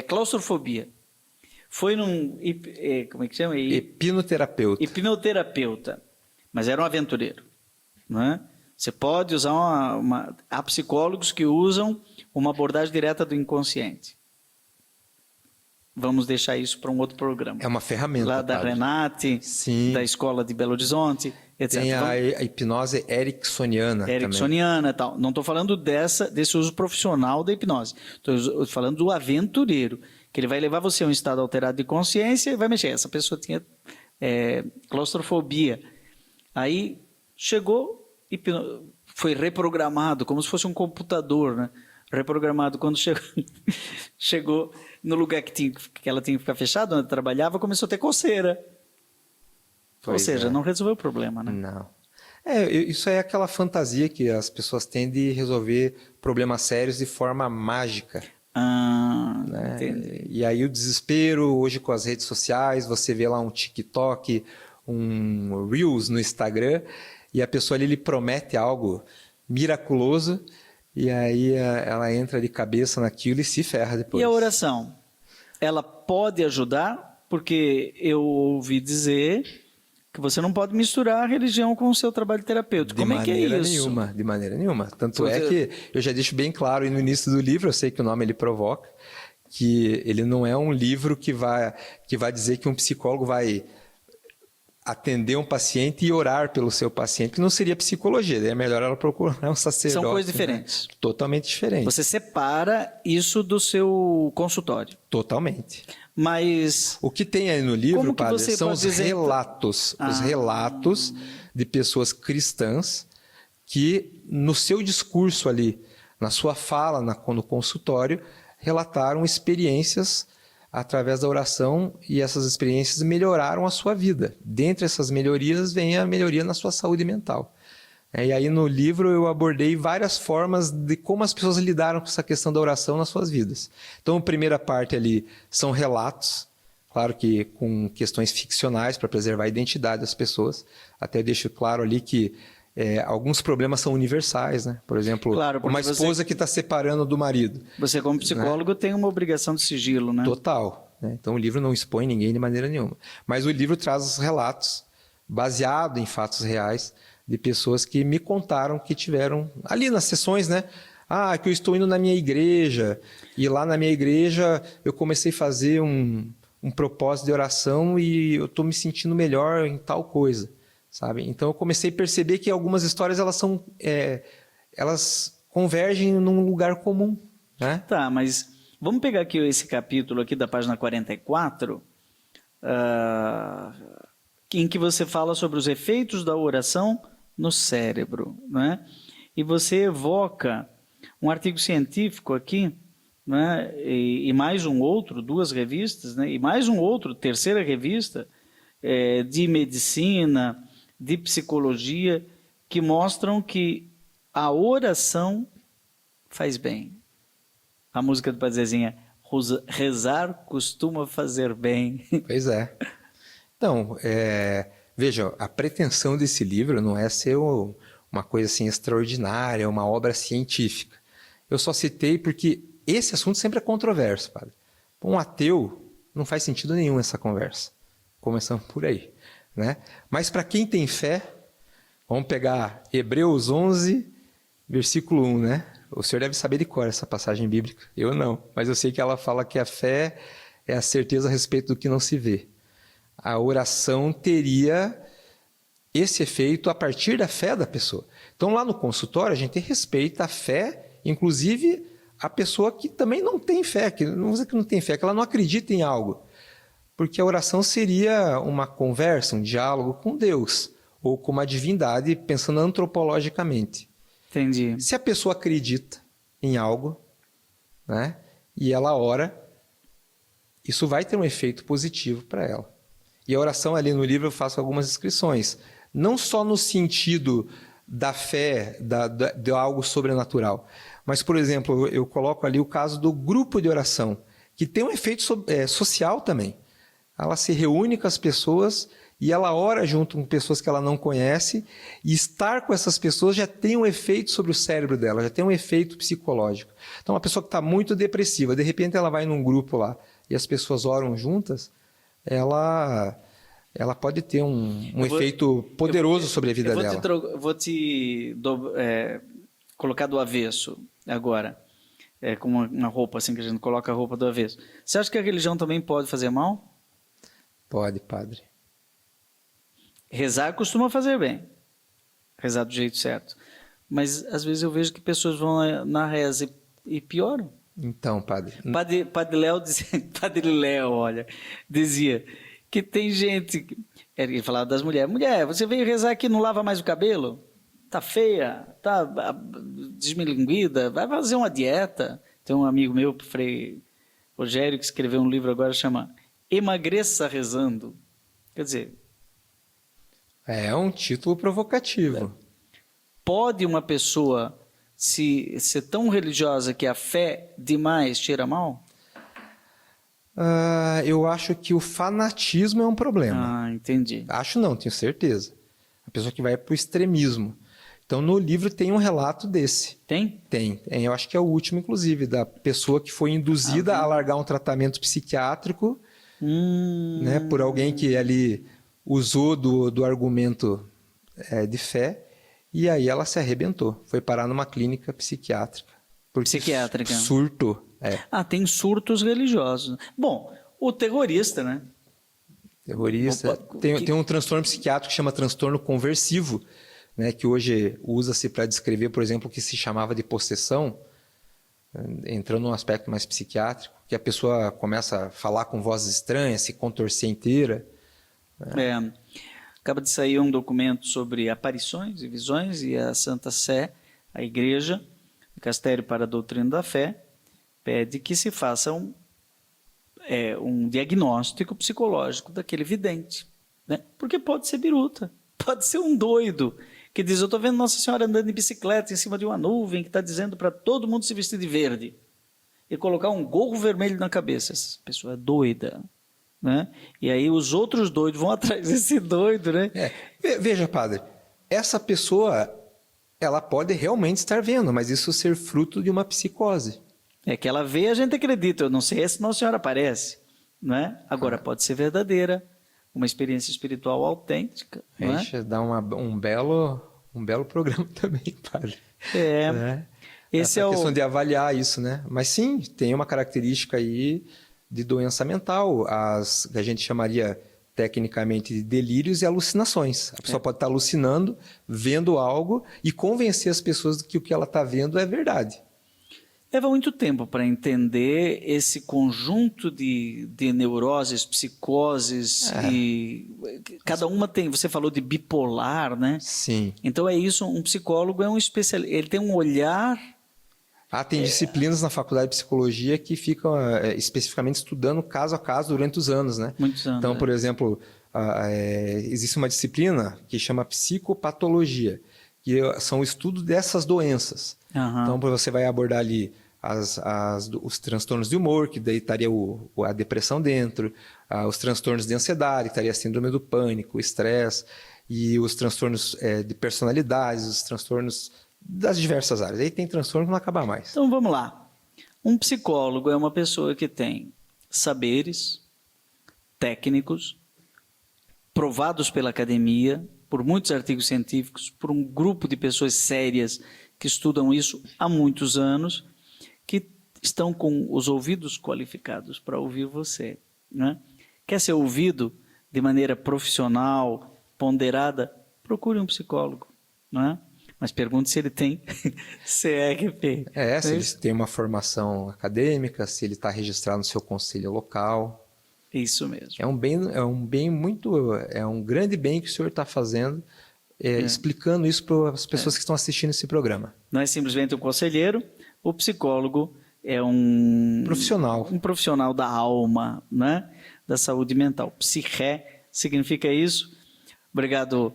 claustrofobia. Foi num... como é que chama? Hipnoterapeuta. Mas era um aventureiro. Não é? Você pode usar há psicólogos que usam uma abordagem direta do inconsciente. Vamos deixar isso para um outro programa. É uma ferramenta. Lá da Renate, sim, da Escola de Belo Horizonte, etc. Tem a hipnose ericksoniana. Ericksoniana e tal. Não estou falando desse uso profissional da hipnose. Estou falando do aventureiro, que ele vai levar você a um estado alterado de consciência e vai mexer. Essa pessoa tinha claustrofobia. Aí chegou, foi reprogramado, como se fosse um computador, né? Reprogramado. Quando chegou no lugar que ela tinha que ficar fechada, onde trabalhava, começou a ter coceira. Ou seja, não resolveu o problema, né? Não. Isso é aquela fantasia que as pessoas têm de resolver problemas sérios de forma mágica. Né? Entendi. E aí o desespero, hoje com as redes sociais, você vê lá um TikTok, um Reels no Instagram, e a pessoa ali lhe promete algo miraculoso, e aí ela entra de cabeça naquilo e se ferra depois. E a oração? Ela pode ajudar? Porque eu ouvi dizer que você não pode misturar a religião com o seu trabalho terapêutico. Como é que é isso? De maneira nenhuma. Tanto é que eu já deixo bem claro no início do livro, eu sei que o nome ele provoca, que ele não é um livro que vai dizer que um psicólogo vai atender um paciente e orar pelo seu paciente, que não seria psicologia, é melhor ela procurar um sacerdote. São coisas diferentes. Né? Totalmente diferentes. Você separa isso do seu consultório. Totalmente. Mas o que tem aí no livro, padre, são os relatos, os relatos de pessoas cristãs que no seu discurso ali, na sua fala, no consultório, relataram experiências através da oração e essas experiências melhoraram a sua vida. Dentre essas melhorias vem a melhoria na sua saúde mental. E aí no livro eu abordei várias formas de como as pessoas lidaram com essa questão da oração nas suas vidas. Então a primeira parte ali são relatos, claro que com questões ficcionais para preservar a identidade das pessoas. Até deixo claro ali que alguns problemas são universais, né? Por exemplo, Claro, porque uma esposa que está separando do marido. Você, como psicólogo, tem uma obrigação de sigilo, né? Total. Né? Então, o livro não expõe ninguém de maneira nenhuma. Mas o livro traz os relatos, baseado em fatos reais, de pessoas que me contaram que tiveram, ali nas sessões, né? Ah, que eu estou indo na minha igreja, e lá na minha igreja eu comecei a fazer um propósito de oração e eu estou me sentindo melhor em tal coisa, sabe? Então, eu comecei a perceber que algumas histórias, elas convergem num lugar comum, né? Tá, mas vamos pegar aqui esse capítulo aqui da página 44, em que você fala sobre os efeitos da oração no cérebro, né? E você evoca um artigo científico aqui, né? E mais um outro, 2 revistas, né? E mais um outro, 3ª revista, de medicina, de psicologia, que mostram que a oração faz bem. A música do Padre Zezinha, rezar costuma fazer bem. Pois é. Então, veja, a pretensão desse livro não é ser uma coisa assim extraordinária, uma obra científica. Eu só citei porque esse assunto sempre é controverso, padre. Para um ateu, não faz sentido nenhum essa conversa. Começando por aí, né? Mas para quem tem fé, vamos pegar Hebreus 11, versículo 1, né? O senhor deve saber de cor essa passagem bíblica. Eu não, mas eu sei que ela fala que a fé é a certeza a respeito do que não se vê. A oração teria esse efeito a partir da fé da pessoa. Então, lá no consultório, a gente respeita a fé, inclusive a pessoa que também não tem fé, que não vou dizer que não tem fé, que ela não acredita em algo. Porque a oração seria uma conversa, um diálogo com Deus, ou com uma divindade, pensando antropologicamente. Entendi. Se a pessoa acredita em algo, né, e ela ora, isso vai ter um efeito positivo para ela. E a oração ali no livro eu faço algumas descrições, não só no sentido da fé, de algo sobrenatural, mas, por exemplo, eu coloco ali o caso do grupo de oração, que tem um efeito social também. Ela se reúne com as pessoas e ela ora junto com pessoas que ela não conhece, e estar com essas pessoas já tem um efeito sobre o cérebro dela, já tem um efeito psicológico. Então, uma pessoa que está muito depressiva, de repente ela vai num grupo lá e as pessoas oram juntas, ela pode ter um efeito poderoso sobre a vida dela. Vou te colocar do avesso agora, como uma roupa assim que a gente coloca a roupa do avesso. Você acha que a religião também pode fazer mal? Pode, padre. Rezar costuma fazer bem, rezar do jeito certo. Mas às vezes eu vejo que pessoas vão na reza e pioram. Então, padre. Padre Léo, olha, dizia que tem gente, ele falava das mulheres, mulher, você veio rezar aqui, não lava mais o cabelo? Tá feia, tá desmilinguida, vai fazer uma dieta. Tem um amigo meu, Frei Rogério, que escreveu um livro agora, chama Emagreça Rezando. Quer dizer... É um título provocativo. Pode uma pessoa ser tão religiosa que a fé demais cheira mal? Eu acho que o fanatismo é um problema. Ah, entendi. Acho não, tenho certeza. A pessoa que vai para o extremismo. Então, no livro tem um relato desse. Tem? Tem. Eu acho que é o último, inclusive, da pessoa que foi induzida a largar um tratamento psiquiátrico, né, por alguém que ali usou do argumento de fé, e aí ela se arrebentou. Foi parar numa clínica psiquiátrica. Psiquiátrica. Surto. Tem surtos religiosos. Bom, o terrorista, né? Terrorista. Tem um transtorno psiquiátrico que chama transtorno conversivo, né, que hoje usa-se para descrever, por exemplo, o que se chamava de possessão, entrando num aspecto mais psiquiátrico, que a pessoa começa a falar com vozes estranhas, se contorcer inteira. Acaba de sair um documento sobre aparições e visões, e a Santa Sé, a Igreja, o Castério para a Doutrina da Fé, pede que se faça um diagnóstico psicológico daquele vidente, né? Porque pode ser biruta, pode ser um doido que diz, eu estou vendo Nossa Senhora andando de bicicleta em cima de uma nuvem que está dizendo para todo mundo se vestir de verde e colocar um gorro vermelho na cabeça. Essa pessoa é doida, né? E aí os outros doidos vão atrás desse doido, né? Veja, padre, essa pessoa, ela pode realmente estar vendo, mas isso ser fruto de uma psicose. É que ela vê, a gente acredita. Eu não sei se Nossa Senhora aparece, não é? Agora, pode ser verdadeira, uma experiência espiritual autêntica, A não é? gente dá um belo programa também, padre. Né? Esse Essa é questão o... de avaliar isso, né? Mas sim, tem uma característica aí de doença mental, que a gente chamaria tecnicamente de delírios e alucinações. A pessoa pode estar alucinando, vendo algo e convencer as pessoas de que o que ela está vendo é verdade. Leva muito tempo para entender esse conjunto de neuroses, psicoses e cada uma tem, você falou de bipolar, né? Sim. Então é isso, um psicólogo é um especialista, ele tem um olhar... Tem disciplinas na faculdade de psicologia que ficam especificamente estudando caso a caso durante os anos, né? Muitos anos. Então, por exemplo, existe uma disciplina que chama psicopatologia, que são o estudo dessas doenças. Então, você vai abordar ali os transtornos de humor, que daí estaria a depressão dentro, os transtornos de ansiedade, que estaria a síndrome do pânico, o estresse, e os transtornos de personalidades, os transtornos das diversas áreas. Aí tem transtorno que não acaba mais. Então vamos lá. Um psicólogo é uma pessoa que tem saberes técnicos, provados pela academia, por muitos artigos científicos, por um grupo de pessoas sérias que estudam isso há muitos anos, que estão com os ouvidos qualificados para ouvir você, né? Quer ser ouvido de maneira profissional, ponderada? Procure um psicólogo, não é? Mas pergunte se ele tem CRP. Se ele tem uma formação acadêmica, se ele está registrado no seu conselho local. Isso mesmo. É um grande bem que o senhor está fazendo, explicando isso para as pessoas que estão assistindo esse programa. Não é simplesmente um conselheiro, o psicólogo é um profissional da alma, né? Da saúde mental. Psiché significa isso. Obrigado,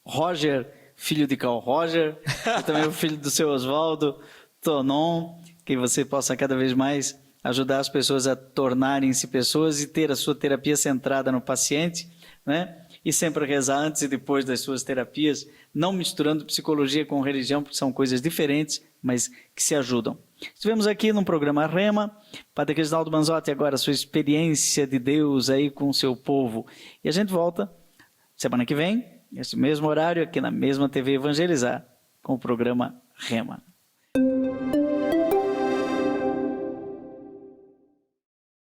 Roger, filho de Carl Roger, e também o filho do seu Oswaldo, Tonon, que você possa cada vez mais ajudar as pessoas a tornarem-se pessoas e ter a sua terapia centrada no paciente, né? E sempre rezar antes e depois das suas terapias, não misturando psicologia com religião, porque são coisas diferentes, mas que se ajudam. Estivemos aqui no programa Rema, Padre Crisinaldo Manzotti, agora a sua experiência de Deus aí com o seu povo. E a gente volta semana que vem, nesse mesmo horário, aqui na mesma TV Evangelizar, com o programa Rema.